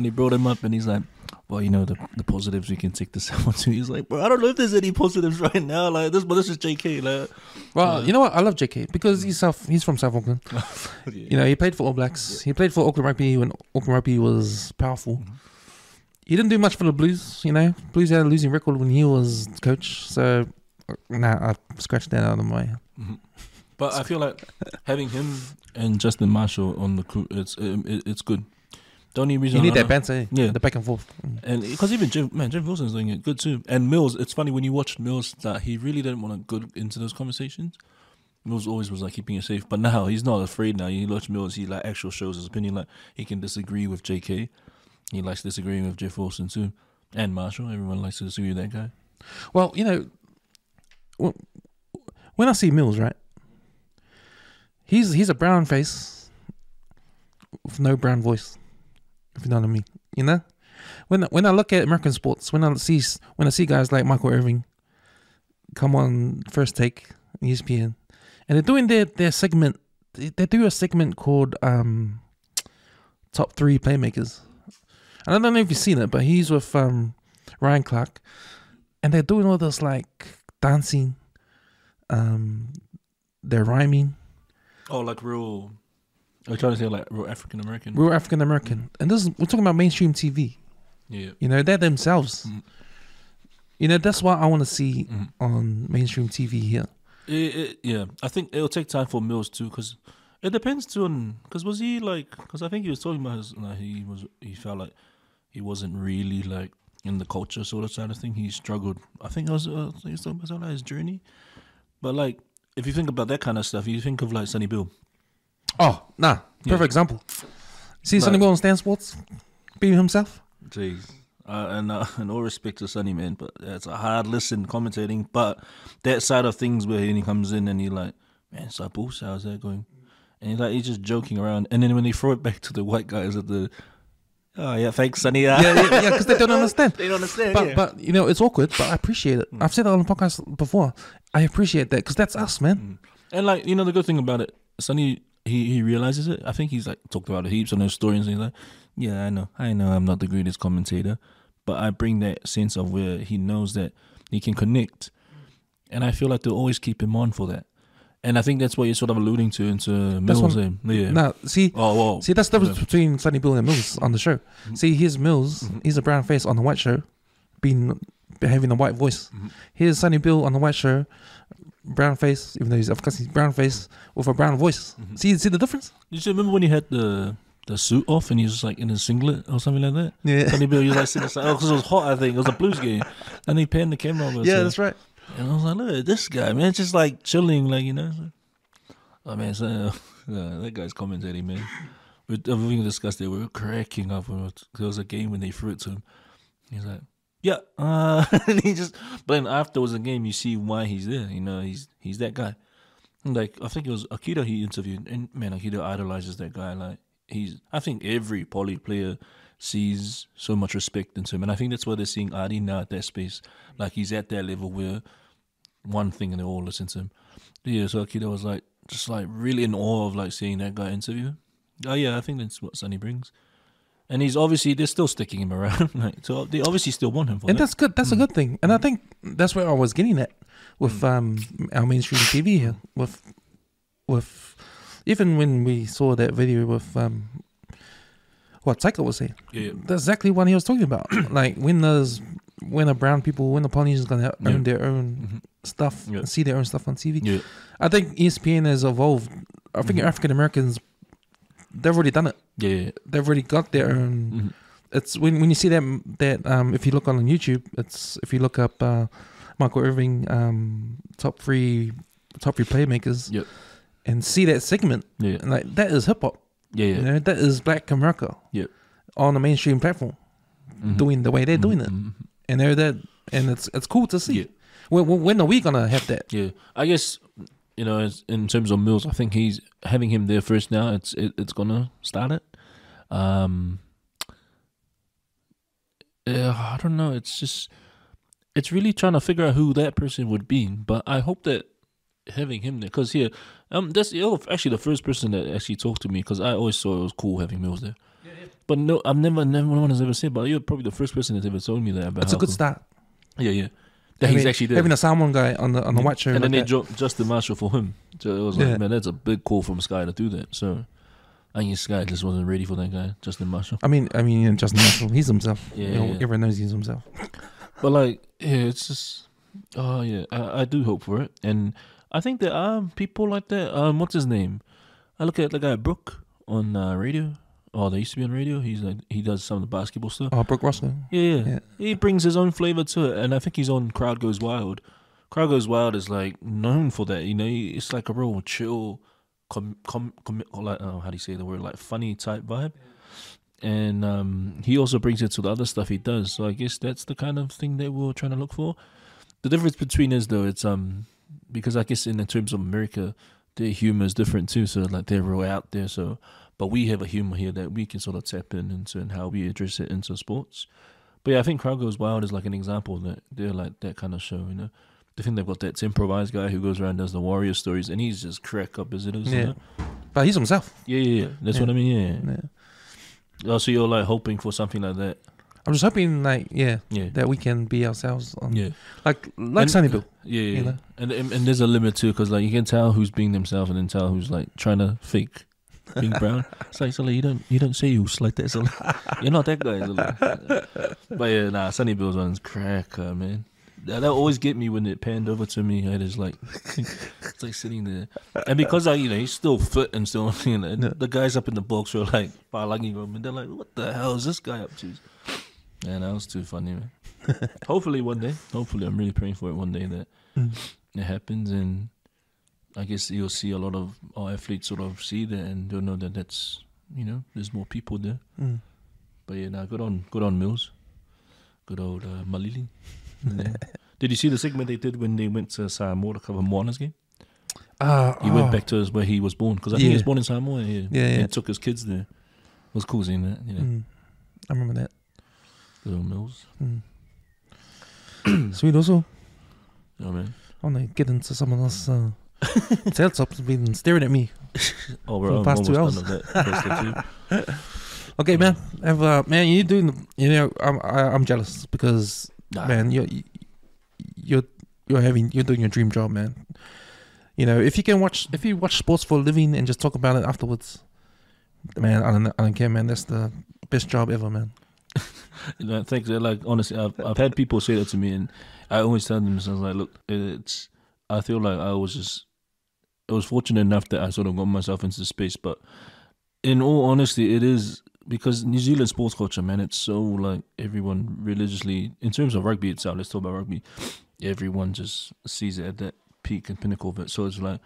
And he brought him up, and he's like, "Well, you know, the positives we can take this out to." He's like, "Bro, I don't know if there's any positives right now. Like this, but this is JK. Like, well, you know what? I love JK because he's from South Auckland. yeah. You know, he played for All Blacks. He played for Auckland Rugby when Auckland Rugby was powerful. He didn't do much for the Blues. You know, Blues had a losing record when he was coach. So, I scratched that out of my. But I feel like having him and Justin Marshall on the crew, it's good. The only reason You need that banter, yeah, the back and forth, and because even Jeff Wilson's doing it good too. And Mills, it's funny when you watch Mills that he really didn't want to go into those conversations. Mills always was like keeping it safe, but now he's not afraid. Now you watch Mills, he like actual shows his opinion. Like he can disagree with JK, he likes disagreeing with Jeff Wilson too, and Marshall. Everyone likes to disagree with that guy. Well, you know, when I see Mills, right, he's a brown face with no brown voice. If you know what I mean, you know, when I look at American sports, when I see guys like Michael Irving come on First Take, ESPN, and they're doing their segment. They do a segment called Top 3 Playmakers. And I don't know if you've seen it, but he's with Ryan Clark, and they're doing all this like dancing, they're rhyming. Oh, like real. I'm trying to say like real African American. Real African American. And this is, we're talking about mainstream TV. Yeah. You know, they're themselves. You know, that's what I want to see on mainstream TV here. Yeah, I think it'll take time for Mills too, because it depends too on, because was he like, because I think he was talking about his, like he felt like he wasn't really like in the culture sort of side of thing. He struggled. I think he was talking about like his journey. But like, if you think about that kind of stuff, you think of like Sonny Bill. Oh, nah. Perfect example. See Sonny Bill on Stan Sports being himself? Jeez. And all respect to Sonny, man, but it's a hard listen commentating. But that side of things where he comes in and he like, man, Sapos, how's that going? And he's just joking around. And then when they throw it back to the white guys at the, oh yeah, thanks, Sonny. Yeah, because they don't understand. They don't understand. But you know, it's awkward, but I appreciate it. I've said that on the podcast before. I appreciate that because that's us, man. And like, you know, the good thing about it, Sonny, he realizes it. I think he's like talked about it heaps on those stories, and he's like, yeah, I know I'm not the greatest commentator, but I bring that sense of where he knows that he can connect, and I feel like they'll always keep him on for that. And I think that's what you're sort of alluding to into Mills. Yeah. Now, see, that's the difference between Sonny Bill and Mills on the show. See, here's Mills. He's a brown face on the white show, having a white voice. Here's Sonny Bill on the white show, brown face, even though he's brown face with a brown voice. See the difference? You still remember when he had the suit off and he was just like in a singlet or something like that? Yeah. Sonny Bill, he was like sitting aside. Oh, because it was hot, I think. It was a Blues game. And he panned the camera over. Yeah, that's right. And I was like, look at this guy, man. Just like chilling, like, you know. Oh, man, that guy's commentating, man. We discussed it. We were cracking up. There was a game when they threw it to him. He's like, yeah. And he just, but then afterwards the game, you see why he's there. You know, he's that guy. And like, I think it was Akita he interviewed. And man, Akita idolizes that guy. Like, I think every poly player sees so much respect into him. And I think that's why they're seeing Adi now at that space. Like, he's at that level where one thing and they all listen to him. Yeah, so Akita was like, just like really in awe of like seeing that guy interview. Oh yeah, I think that's what Sonny brings. And he's obviously, they're still sticking him around. Like, so they obviously still want him for and that. that's good. That's a good thing. And I think that's where I was getting at with our mainstream TV here. With even when we saw that video with what Taika was saying. Yeah. That's exactly what he was talking about. Like when the brown people, when the Polynesians gonna own their own stuff and see their own stuff on TV. Yeah. I think ESPN has evolved. I think African Americans, they've already done it. Yeah, they've already got their own. It's when you see that if you look on YouTube, it's if you look up Michael Irving top three playmakers, and see that segment, and like that is hip hop. Yeah, you know, that is Black America. Yeah, on the mainstream platform, doing the way they're doing it, and they're that, and it's cool to see. Yeah. When are we gonna have that? Yeah, I guess. You know, in terms of Mills, I think he's having him there first now. It's gonna start it. I don't know. It's really trying to figure out who that person would be. But I hope that having him there, because that's actually the first person that actually talked to me, because I always thought it was cool having Mills there. But no, no one has ever said. But you're probably the first person that's ever told me that about. It's a good start. Yeah. That he's actually there. Having a Samoan guy on the white shirt. And then they dropped Justin Marshall for him. So it was like, man, that's a big call from Sky to do that. So I think Sky just wasn't ready for that guy, Justin Marshall. I mean, Justin Marshall, he's himself. Yeah. Everyone knows he's himself. But like, yeah, it's just, I do hope for it, and I think there are people like that. What's his name? I look at the guy Brooke on radio. Oh, they used to be on radio. He does some of the basketball stuff. Oh, Brooke Roscoe. Yeah. He brings his own flavor to it, and I think he's on Crowd Goes Wild. Crowd Goes Wild is like known for that. It's like a real chill, like how do you say the word, like funny type vibe. And he also brings it to the other stuff he does. So I guess that's the kind of thing that we're trying to look for. The difference between us, though, it's because I guess in terms of America, their humor is different too. So like they're real out there. So, but we have a humor here that we can sort of tap into and how we address it into sports. But yeah, I think Crowd Goes Wild is like an example that they're like that kind of show. I think they've got that improvised guy who goes around and does the Warrior stories, and he's just crack up as it is. Yeah, but he's himself. Yeah. That's what I mean. Yeah. Oh, so you're like hoping for something like that? I'm just hoping, like, that we can be ourselves. Like Sonny Bill. Yeah. And there's a limit too, because like you can tell who's being themselves, and then tell who's like trying to fake being brown. It's like, so like, you don't say you like that. So like, you're not that guy. So like, but yeah, Sonny Bill's one's cracker, man. That always get me when it panned over to me. I just like, it's like sitting there, and because he's still fit and still, the guys up in the box were like, and they're like, what the hell is this guy up to? Man, that was too funny, man. Hopefully one day, I'm really praying for it one day that it happens, and I guess you'll see a lot of our athletes sort of see that and they'll know that that's, there's more people there. But yeah, good on Mills, good old Malili. Did you see the segment they did when they went to Samoa to cover Moana's game? He went back to where he was born, because I think he was born in Samoa. Yeah. He took his kids there. It was cool seeing that. I remember that. Good old Mills. Sweet also. Oh man. I want to get into some of those sales ups been staring at me for the past 2 hours. Okay, man. Man, you're doing. I'm jealous because man, you're doing your dream job, man. If you watch sports for a living and just talk about it afterwards, man, I don't care, man. That's the best job ever, man. Thanks. Like honestly, I've had people say that to me, and I always tell them, like, look, I feel like I was fortunate enough that I sort of got myself into the space, but in all honesty, it is because New Zealand sports culture, man, it's so like everyone religiously, in terms of rugby itself, let's talk about rugby, everyone just sees it at that peak and pinnacle of it. So it's like,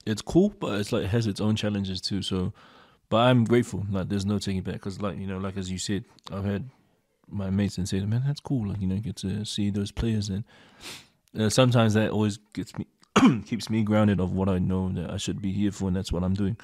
it's cool, but it's like, it has its own challenges too. So, but I'm grateful, like there's no taking back, because like, like as you said, I've had my mates and say, man, that's cool, like, get to see those players, and sometimes that always gets me, keeps me grounded of what I know that I should be here for, and that's what I'm doing.